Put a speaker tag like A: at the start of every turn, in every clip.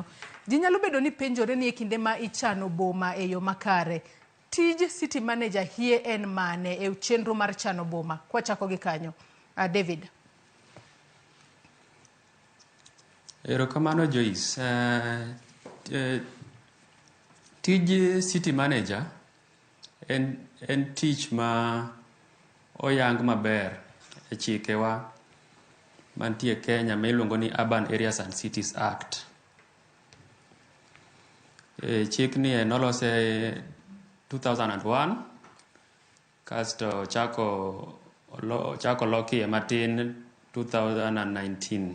A: kamano. Ji nyalo bedo ni penjore ni e kinde ma ichano boma e yo makare. Tij city manager hie en mane e chenro mar chano boma? Kwa chako gi kanyo. David.
B: Erokamano Joyce. Tij city manager en tich ma oyang maber e chikewa mantie Kenya miluongo ni Urban Areas and Cities Act. Chik ni nolose 2001 kasto chako lokie matin 2019.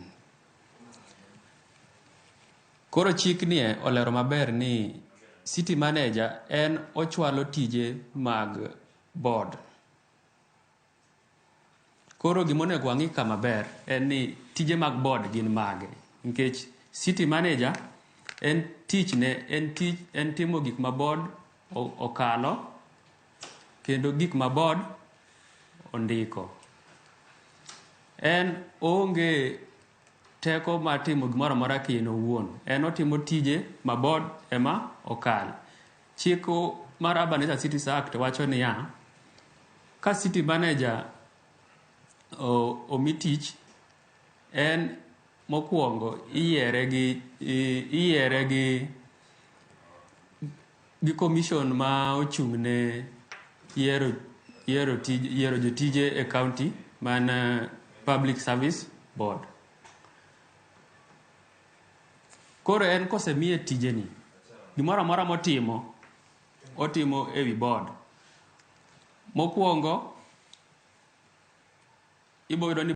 B: Koro chik ni olero maber ni city manager en ochwalo tije mag board. Koro gimonego wang'i ka maber en ni tije mag board gin mage. Nikech city manager en timo gik ma board okalo kendo gik ma board ondiko. En onge teko ma timo gimoro amora kien owuon. En otimo tije ma board ema okal. Chiko mar Urban Areas and Cities Act wacho niya, ka city manager omi tich, en mokwongo iyiere gi commission ma ochung' ne yiero jotije e county man Public Service Board. Koro en kosemiye tijeni, gimoro amora otimo ewi board. Mokwongo ibo yudo ni